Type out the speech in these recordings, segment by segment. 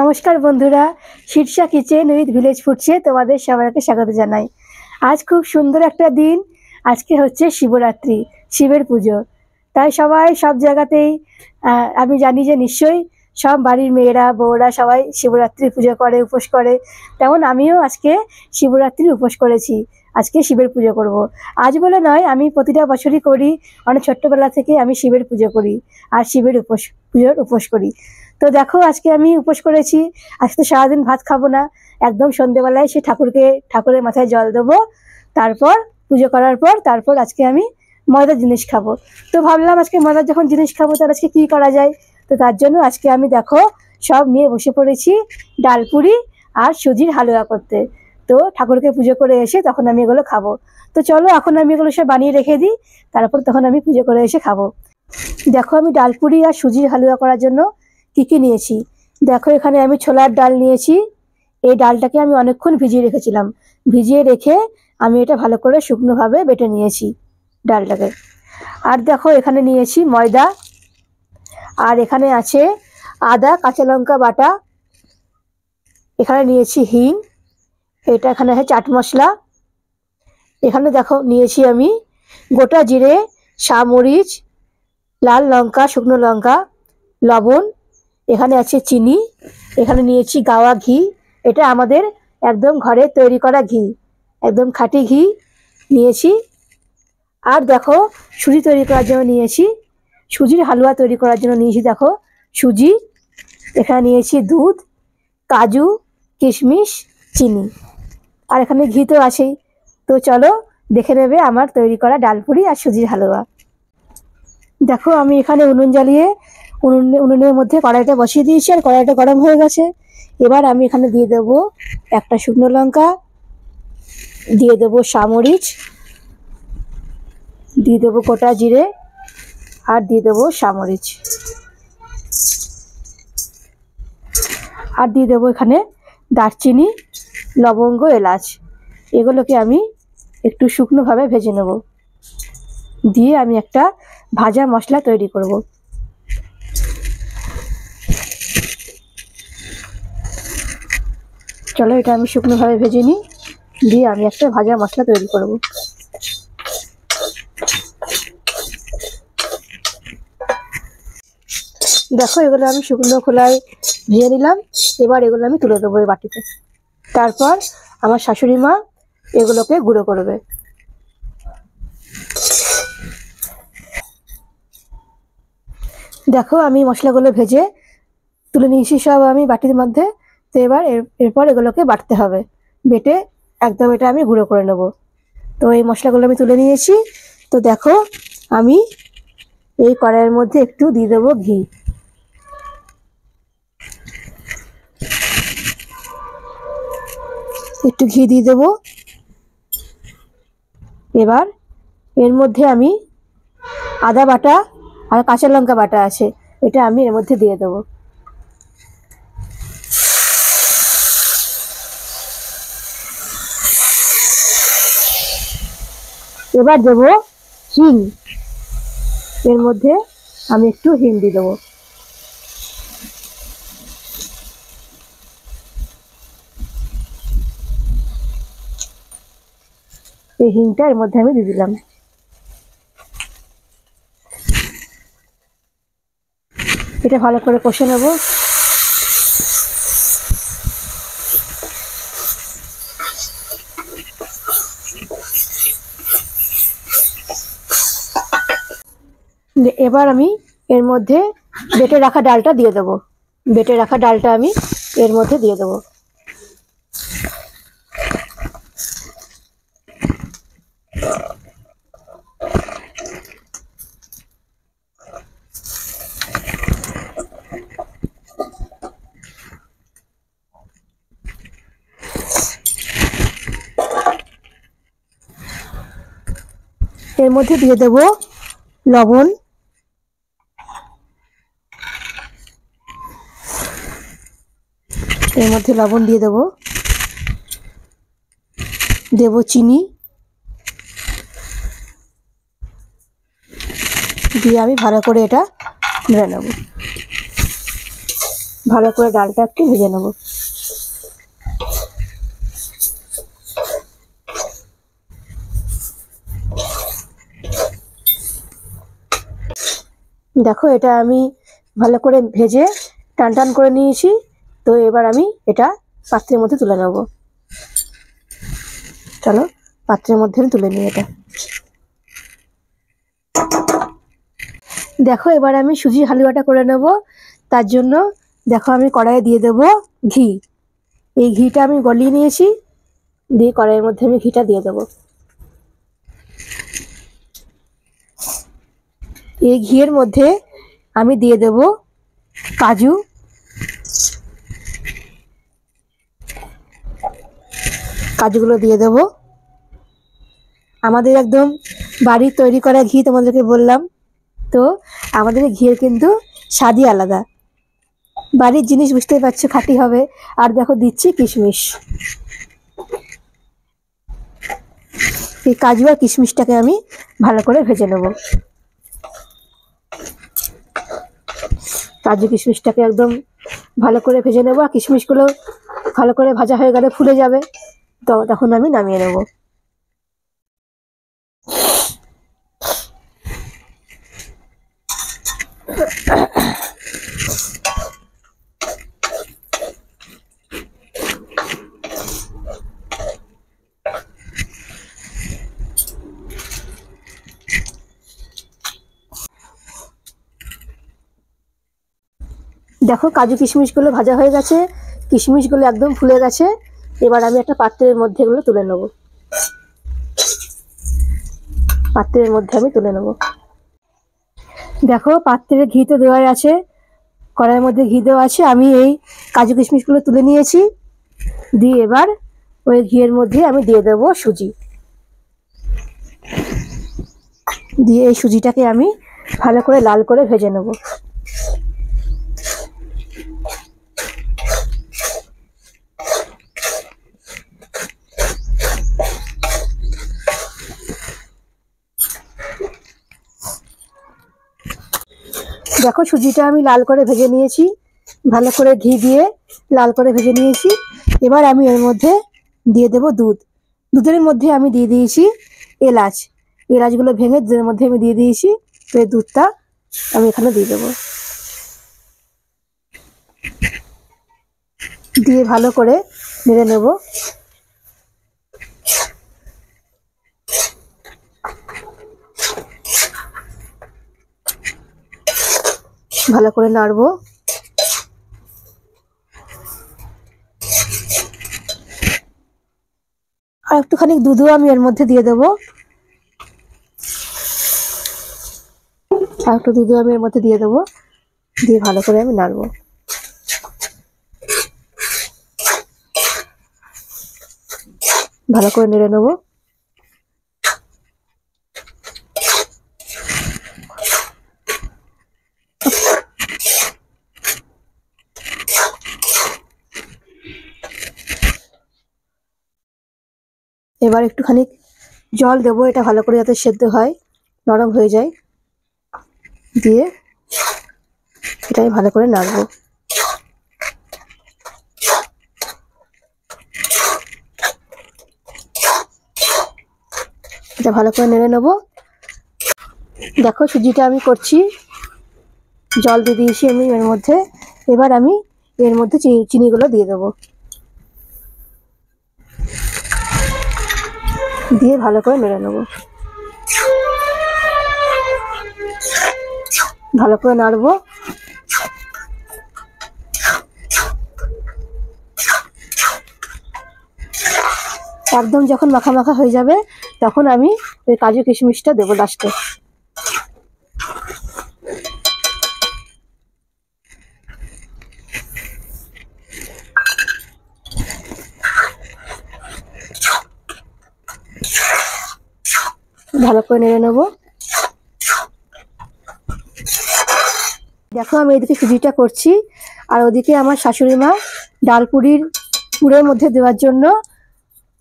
নমস্কার বন্ধুরা, Shirsha kitchen with village ফুডসে তোমাদের সবাইকে স্বাগত জানাই। আজ খুব সুন্দর একটা দিন। আজকে হচ্ছে শিবরাত্রি, শিবের পুজো। তাই সবাই সব জায়গাতেই আমি জানি যে নিশ্চয়ই সব বাড়ির মেয়েরা বউরা সবাই শিবরাত্রি পুজো করে, উপোস করে। তেমন আমিও আজকে শিবরাত্রির উপোস করেছি। আজকে শিবের পুজো করব। আজ বলে নয়, আমি প্রতিটা বছরই করি। অনেক ছোট্টবেলা থেকে আমি শিবের পুজো করি আর শিবের পুজোর উপোস করি। তো দেখো, আজকে আমি উপোস করেছি। আজকে তো সারাদিন ভাত খাবো না, একদম সন্ধেবেলায় সে ঠাকুরের মাথায় জল দেবো। তারপর পুজো করার পর তারপর আজকে আমি ময়দার জিনিস খাবো। তো ভাবলাম আজকে ময়দার যখন জিনিস খাবো, তার আজকে কী করা যায়। তো তার জন্য আজকে আমি দেখো সব নিয়ে বসে পড়েছি ডালপুরি আর সুজির হালুয়া করতে। তো ঠাকুরকে পুজো করে এসে তখন আমি এগুলো খাবো। তো চলো এখন আমি এগুলো সব বানিয়ে রেখে দিই, তারপর তখন আমি পুজো করে এসে খাবো। দেখো, আমি ডালপুরি আর সুজির হালুয়া করার জন্য কী কী নিয়েছি। দেখো, এখানে আমি ছোলার ডাল নিয়েছি। এই ডালটাকে আমি অনেকক্ষণ ভিজিয়ে রেখেছিলাম। ভিজিয়ে রেখে আমি এটা ভালো করে শুকনোভাবে বেটে নিয়েছি ডালটাকে। আর দেখো, এখানে নিয়েছি ময়দা, আর এখানে আছে আদা কাঁচা লঙ্কা বাটা, এখানে নিয়েছি হিং, এটা এখানে আছে চাট মশলা। এখানে দেখো নিয়েছি আমি গোটা জিরে, মরিচ, লাল লঙ্কা, শুকনো লঙ্কা, লবণ, এখানে আছে চিনি, এখানে নিয়েছি গাওয়া ঘি। এটা আমাদের একদম ঘরে তৈরি করা ঘি, একদম খাঁটি ঘি নিয়েছি। আর দেখো, সুজি তৈরি করার জন্য নিয়েছি, সুজির হালুয়া তৈরি করার জন্য নিয়েছি দেখো সুজি, এখানে নিয়েছি দুধ, কাজু, কিশমিশ, চিনি, আর এখানে ঘি তো আছেই। তো চলো দেখে নেবে আমার তৈরি করা ডালপুরি আর সুজির হালুয়া। দেখো, আমি এখানে উনুন জ্বালিয়ে উনুনের মধ্যে কড়াইটা বসিয়ে দিয়েছি, আর কড়াইটা গরম হয়ে গেছে। এবার আমি এখানে দিয়ে দেবো একটা শুকনো লঙ্কা, দিয়ে দেবো মরিচ, দিয়ে দেবো গোটা জিরে, আর দিয়ে দেবো মরিচ, আর দিয়ে দেবো এখানে দারচিনি, লবঙ্গ, এলাচ। এগুলোকে আমি একটু শুকনোভাবে ভেজে নেব, দিয়ে আমি একটা ভাজা মশলা তৈরি করব। চলো, এটা আমি শুকনোভাবে ভেজে নিই, দিয়ে আমি একটা ভাজা মশলা তৈরি করব। দেখো, এগুলো আমি শুকনো খোলায় ভেজে নিলাম। এবার এগুলো আমি তুলে দেবো এই বাটিতে। তারপর আমার শাশুড়ি মা এগুলোকে গুঁড়ো করবে। দেখো, আমি মশলাগুলো ভেজে তুলে নিয়েছি সব আমি বাটির মধ্যে। তো এবার এরপর এগুলোকে বাটতে হবে, বেটে একদম এটা আমি গুঁড়ো করে নেব। তো এই মশলাগুলো আমি তুলে নিয়েছি। তো দেখো, আমি এই কড়াইয়ের মধ্যে একটু দিয়ে দেবো ঘি, একটু ঘি দিয়ে দেবো। এবার এর মধ্যে আমি আদা বাটা আর কাঁচা লঙ্কা বাটা আছে, এটা আমি এর মধ্যে দিয়ে দেবো। এবার দেবো হিং, এর মধ্যে আমি একটু হিং দিয়ে দেবো। এই হিংটা এর মধ্যে আমি দিয়ে দিলাম। এটা ভালো করে কষে নেব। এবার আমি এর মধ্যে বেটে রাখা ডালটা দিয়ে দেবো। বেটে রাখা ডালটা আমি এর মধ্যে দিয়ে দেবো। এর মধ্যে দিয়ে দেবো লবণ, এর মধ্যে লবণ দিয়ে দেবো, দেবো চিনি, দিয়ে আমি ভালো করে এটা নেড়ে নেব। ভালো করে ডালটা একটু ভেজে নেব। দেখো এটা আমি ভালো করে ভেজে টান টান করে নিয়েছি। তো এবার আমি এটা পাত্রের মধ্যে তুলে নেব। চলো পাত্রের মধ্যে আমি তুলে নিই এটা। দেখো এবার আমি সুজি হালুয়াটা করে নেব। তার জন্য দেখো আমি কড়াইয়ে দিয়ে দেব ঘি। এই ঘিটা আমি গলিয়ে নিয়েছি, দিয়ে কড়াইয়ের মধ্যে আমি ঘিটা দিয়ে দেব। এই ঘিয়ের মধ্যে আমি দিয়ে দেব কাজু, কাজুগুলো দিয়ে দেব। আমাদের একদম বাড়ির তৈরি করা ঘি তোমাদেরকে বললাম, তো আমাদের ঘিয়ের কিন্তু স্বাদই আলাদা। বাড়ির জিনিস বুঝতেই পারছো খাঁটি হবে। আর দেখো দিচ্ছি কিশমিশ। এই কাজু আর কিশমিশটাকে আমি ভালো করে ভেজে নেব। কাজু কিশমিশটাকে একদম ভালো করে ভেজে নেব। আর কিশমিশগুলো ভালো করে ভাজা হয়ে গেলে ফুলে যাবে, তো তখন আমি নামিয়ে নেব। দেখো কাজু কিশমিশগুলো ভাজা হয়ে গেছে, কিশমিশগুলো একদম ফুলে গেছে। এবার আমি একটা পাত্রের মধ্যে এগুলো তুলে নেব। পাত্রের মধ্যে আমি তুলে নেব। দেখো পাত্রে ঘি তো দেওয়াই আছে, কড়াইয়ের মধ্যে ঘি দেওয়া আছে। আমি এই কাজু কিশমিশগুলো তুলে নিয়েছি, দিয়ে এবার ওই ঘিয়ের মধ্যে আমি দিয়ে দেব সুজি। দিয়ে এই সুজিটাকে আমি ভালো করে লাল করে ভেজে নেব। দেখো সুজিটা আমি লাল করে ভেজে নিয়েছি, ভালো করে ঘি দিয়ে লাল করে ভেজে নিয়েছি। এবার আমি এর মধ্যে দিয়ে দেব দুধ। দুধের মধ্যে আমি দিয়ে দিয়েছি এলাচ। এলাচগুলো ভেঙে দুধের মধ্যে আমি দিয়ে দিয়েছি। তো এই দুধটা আমি এখানে দিয়ে দেবো। দিয়ে ভালো করে নেড়ে নেব। ভালো করে নাড়বো। আর একটুখানি দুধও আমি এর মধ্যে দিয়ে দেবো। আর একটু দুধও আমি এর মধ্যে দিয়ে দেবো, দিয়ে ভালো করে আমি নাড়বো। ভালো করে নেড়ে নেবো। এবার একটুখানি জল দেবো, এটা ভালো করে যাতে সেদ্ধ হয়, নরম হয়ে যায়। দিয়ে এটাই ভালো করে নাড়বো। এটা ভালো করে নেড়ে নেবো। দেখো সুজিটা আমি করছি, জল দিয়ে দিয়েছি আমি এর মধ্যে। এবার আমি এর মধ্যে চিনিগুলো দিয়ে দেবো, দিয়ে ভালো করে নেড়ে নেবো। ভালো করে নাড়বো। একদম যখন মাখা মাখা হয়ে যাবে তখন আমি ওই কাজু কিশমিশটা দেবো লাস্টে। ভালো করে নেড়ে নেবো। দেখো আমি এদিকে সুজিটা করছি, আর ওদিকে আমার শাশুড়ি মা ডাল পুরের মধ্যে দেওয়ার জন্য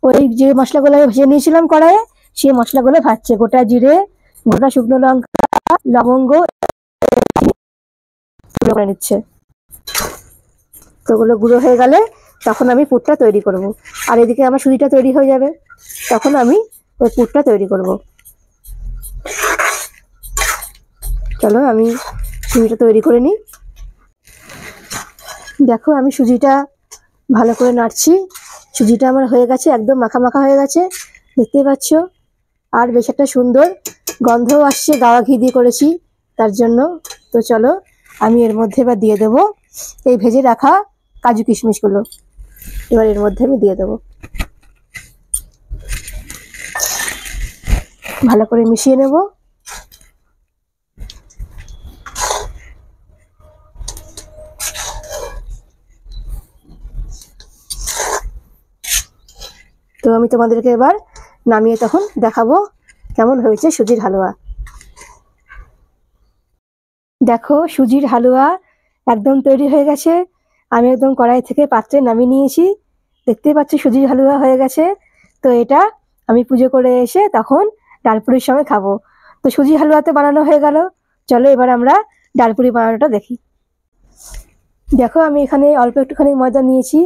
ওই যে মশলাগুলো ভেজে নিয়েছিলাম কড়াইয়ে, সেই মশলাগুলো ভাজছে। গোটা জিরে, গোটা শুকনো লঙ্কা, লবঙ্গ করে নিচ্ছে। তো ওগুলো গুঁড়ো হয়ে গেলে তখন আমি পুরটা তৈরি করব। আর এদিকে আমার সুজিটা তৈরি হয়ে যাবে, তখন আমি ওই পুরটা তৈরি করব। চলো আমি সুজিটা তৈরি করে নিই। দেখো আমি সুজিটা ভালো করে নাড়ছি। সুজিটা আমার হয়ে গেছে, একদম মাখা মাখা হয়ে গেছে, দেখতেই পাচ্ছ। আর বেশ একটা সুন্দর গন্ধও আসছে, গাওয়া ঘি দিয়ে করেছি তার জন্য। তো চলো আমি এর মধ্যে এবার দিয়ে দেবো এই ভেজে রাখা কাজু কিশমিশগুলো। এবার এর মধ্যে আমি দিয়ে দেবো, ভালো করে মিশিয়ে নেব। তো আমি তোমাদেরকে এবার নামিয়ে তখন দেখাবো কেমন হয়েছে সুজির হালুয়া। দেখো সুজির হালুয়া একদম তৈরি হয়ে গেছে। আমি একদম কড়াই থেকে পাত্রে নামিয়ে নিয়েছি, দেখতেই পাচ্ছি সুজির হালুয়া হয়ে গেছে। তো এটা আমি পুজো করে এসে তখন ডালপুরির সময় খাবো। তো সুজির হালুয়া তো বানানো হয়ে গেল, চলো এবার আমরা ডালপুরি বানানোটা দেখি। দেখো আমি এখানে অল্প একটুখানি ময়দা নিয়েছি,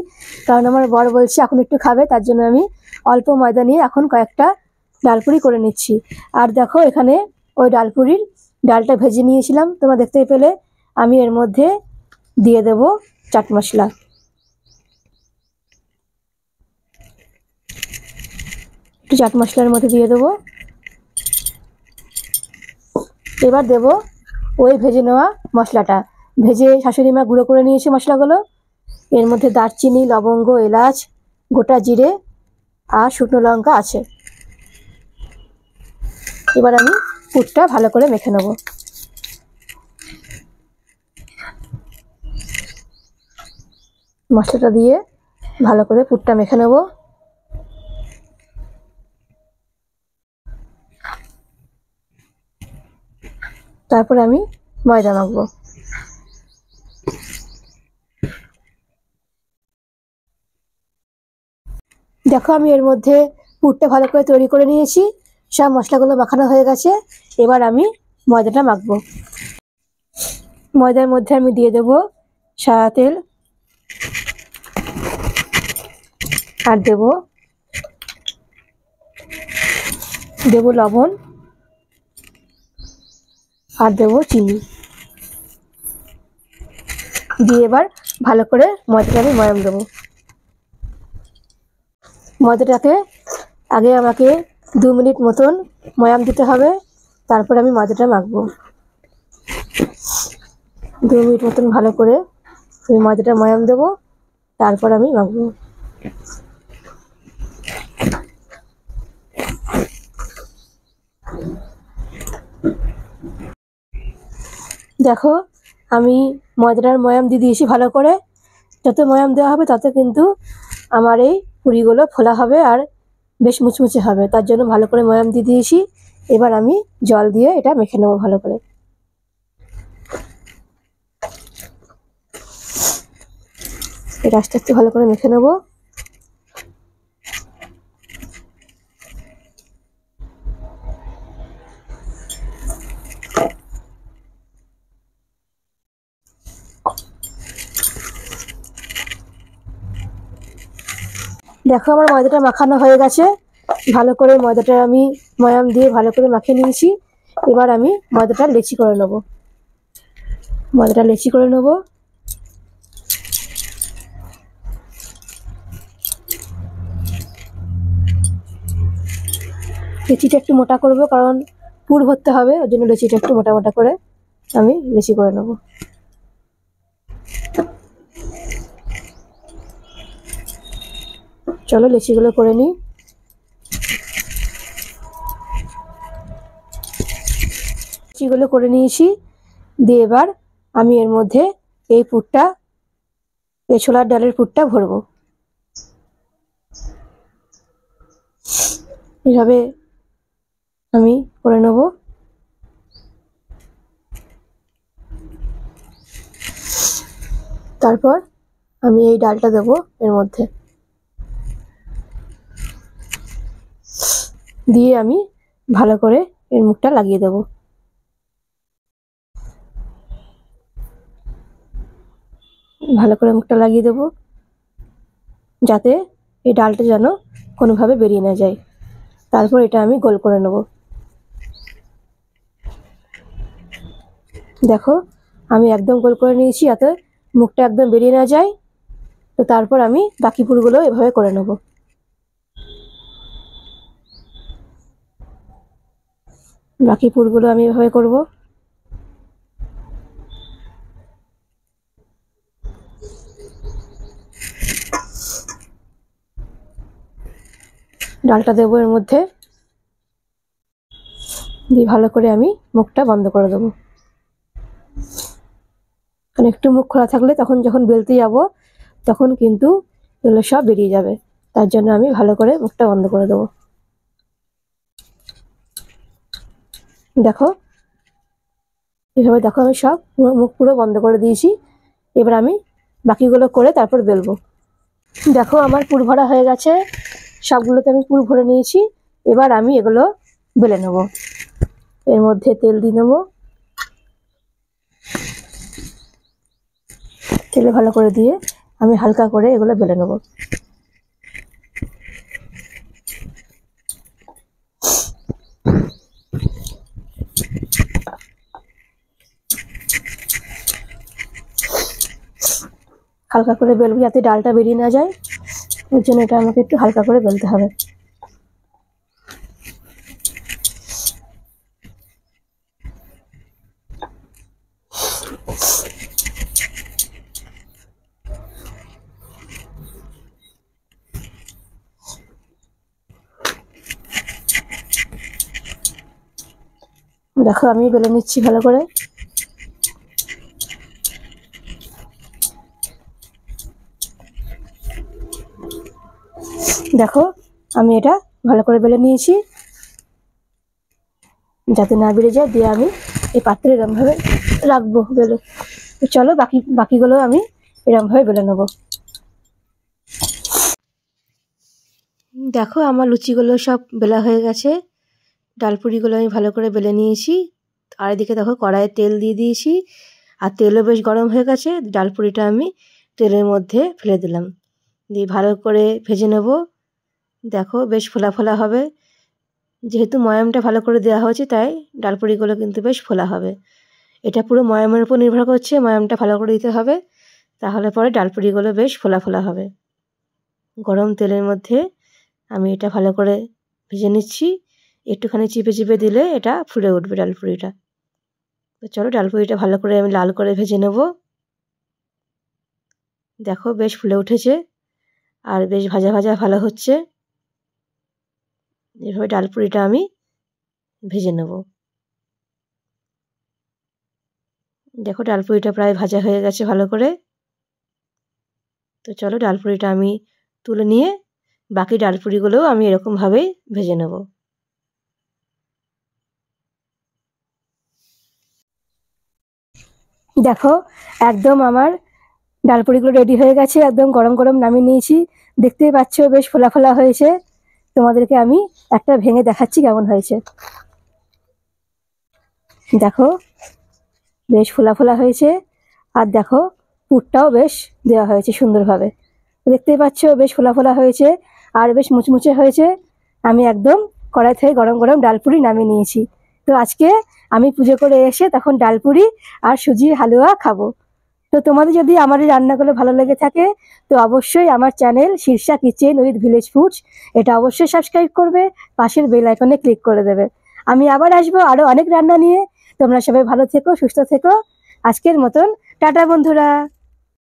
কারণ আমার বর বলছে এখন একটু খাবে, তার জন্য আমি অল্প ময়দা নিয়ে এখন কয়েকটা ডালপুরি করে নিচ্ছি। আর দেখো এখানে ওই ডালপুরির ডালটা ভেজে নিয়েছিলাম, তোমরা দেখতেই পেলে। আমি এর মধ্যে দিয়ে দেব চাট মশলা। একটু চাট মশলার মধ্যে দিয়ে দেবো। এবার দেব ওই ভেজে নেওয়া মশলাটা, ভেজে শাশুড়ি মা গুঁড়ো করে নিয়েছে মশলাগুলো। এর মধ্যে দারচিনি, লবঙ্গ, এলাচ, গোটা জিরে আর শুকনো লঙ্কা আছে। এবার আমি পুরটা ভালো করে মেখে নেব। মশলাটা দিয়ে ভালো করে পুরটা মেখে নেব। তারপর আমি ময়দা মাখবো। দেখো আমি এর মধ্যে পুরটা ভালো করে তৈরি করে নিয়েছি, সব মশলাগুলো মাখানো হয়ে গেছে। এবার আমি ময়দাটা মাখবো। ময়দার মধ্যে আমি দিয়ে দেবো সাদা তেল, আর দেবো লবণ, আর দেবো চিনি দিয়ে এবার ভালো করে ময়দাটা আমি ময়াম দেবো। ময়দাটাকে আগে আমাকে 2 মিনিট মতন ময়াম দিতে হবে, তারপর আমি ময়দাটা মাখবো। 2 মিনিট মতন ভালো করে আমি ময়দাটা ময়াম দেবো, তারপর আমি মাখবো। দেখো আমি ময়দাটার ময়াম দিয়ে দিয়েছি ভালো করে। যত ময়াম দেওয়া হবে তত কিন্তু আমার এই পুরিগুলো ফোলা হবে আর বেশ মুচমুচে হবে, তার জন্য ভালো করে ময়াম দিয়ে দিয়েছি। এবার আমি জল দিয়ে এটা মেখে নেবো ভালো করে। এটা আস্তে আস্তে ভালো করে মেখে নেবো। দেখো আমার ময়দাটা মাখানো হয়ে গেছে, ভালো করে ময়দাটা আমি ময়াম দিয়ে ভালো করে মাখিয়ে নিয়েছি। এবার আমি ময়দাটা লেচি করে নেবো। ময়দাটা লেচি করে নেবো। লেচিটা একটু মোটা করব, কারণ পুর ভরতে হবে, ওই জন্য লেচিটা একটু মোটা মোটা করে আমি লেচি করে নেবো। চলো লেচিগুলো করে নিই। লেচিগুলো করে নিয়েছি, দিয়ে এবার আমি এর মধ্যে এই পুরটা, এই ছোলার ডালের পুরটা ভরবো। এইভাবে আমি করে নেব। তারপর আমি এই ডালটা দেবো এর মধ্যে, দিয়ে আমি ভালো করে এর মুখটা লাগিয়ে দেবো। ভালো করে মুখটা লাগিয়ে দেবো, যাতে এই ডালটা যেন কোনোভাবে বেরিয়ে না যায়। তারপর এটা আমি গোল করে নেব। দেখো আমি একদম গোল করে নিয়েছি, যাতে মুখটা একদম বেরিয়ে না যায়। তো তারপর আমি বাকি পুরগুলো এভাবে করে নেব। বাকি পুরগুলো আমি এভাবে করব। ডালটা দেবো এর মধ্যে দিয়ে ভালো করে আমি মুখটা বন্ধ করে দেবো। কারণ একটু মুখ খোলা থাকলে তখন যখন বেলতে যাব তখন কিন্তু এগুলো সব বেরিয়ে যাবে। তার জন্য আমি ভালো করে মুখটা বন্ধ করে দেবো। দেখো এভাবে দেখো আমি সব মুখ পুরো বন্ধ করে দিয়েছি। এবার আমি বাকিগুলো করে তারপর বেলবো। দেখো আমার পুর ভরা হয়ে গেছে, সবগুলোতে আমি পুর ভরে নিয়েছি। এবার আমি এগুলো বেলে নেব। এর মধ্যে তেল দিয়ে নেবো, তেলে ভালো করে দিয়ে আমি হালকা করে এগুলো বেলে নেব। হালকা করে বেলবো যাতে ডালটা বেরিয়ে না যায়, এর জন্য এটা আমাকে একটু হালকা করে বেলতে হবে। দেখো আমি বেলে নিচ্ছি ভালো করে। দেখো আমি এটা ভালো করে বেলে নিয়েছি, যাতে না বেড়ে যায়। দিয়ে আমি এই পাত্রে এরমভাবে রাখবো বেলে। তো চলো বাকিগুলো আমি এরমভাবে বেলে নেবো। দেখো আমার লুচিগুলো সব বেলা হয়ে গেছে, ডালপুরিগুলো আমি ভালো করে বেলে নিয়েছি। আর এদিকে দেখো কড়াইয়ে তেল দিয়ে দিয়েছি, আর তেলও বেশ গরম হয়ে গেছে। ডালপুরিটা আমি তেলের মধ্যে ফেলে দিলাম, দিয়ে ভালো করে ভেজে নেব। দেখো বেশ ফোলা ফোলা হবে, যেহেতু ময়ামটা ভালো করে দেওয়া হয়েছে তাই ডালপুরিগুলো কিন্তু বেশ ফোলা হবে। এটা পুরো ময়ামের উপর নির্ভর করছে, ময়ামটা ভালো করে দিতে হবে, তাহলে পরে ডালপুরিগুলো বেশ ফোলা ফোলা হবে। গরম তেলের মধ্যে আমি এটা ভালো করে ভেজে নিচ্ছি। একটুখানি চিপে চিপে দিলে এটা ফুলে উঠবে ডালপুরিটা। তো চলো ডালপুরিটা ভালো করে আমি লাল করে ভেজে নেব। দেখো বেশ ফুলে উঠেছে আর বেশ ভাজা ভাজা ভালো হচ্ছে। এভাবে ডালপুরিটা আমি ভেজে নেব। দেখো ডালপুরিটা প্রায় ভাজা হয়ে গেছে ভালো করে। তো চলো ডালপুরিটা আমি তুলে নিয়ে বাকি ডালপুরিগুলোও আমি এরকমভাবেই ভেজে নেব। দেখো একদম আমার ডালপুরিগুলো রেডি হয়ে গেছে, একদম গরম গরম নামিয়ে নিয়েছি। দেখতেই পাচ্ছ বেশ ফোলা ফোলা হয়েছে। তোমাদেরকে আমি একটা ভেঙে দেখাচ্ছি কেমন হয়েছে। দেখো বেশ ফোলা ফোলা হয়েছে, আর দেখো পুরটাও বেশ দেওয়া হয়েছে সুন্দরভাবে। দেখতেই পাচ্ছ বেশ ফোলা ফোলা হয়েছে আর বেশ মুচমুচে হয়েছে। আমি একদম কড়াই থেকে গরম গরম ডালপুরি নামিয়ে নিয়েছি। তো আজকে আমি পুজো করে এসে তখন ডালপুরি আর সুজির হালুয়া খাবো। তো তোমাদের যদি আমার এই রান্নাগুলো ভালো লেগে থাকে তো অবশ্যই আমার channel Shirsha kitchen with village foods এটা অবশ্যই সাবস্ক্রাইব করবে, পাশের বেল আইকনে ক্লিক করে দেবে। আমি আবার আসবো আরো অনেক রান্না নিয়ে। তোমরা সবাই ভালো থেকো, সুস্থ থেকো। আজকের মতন টাটা বন্ধুরা।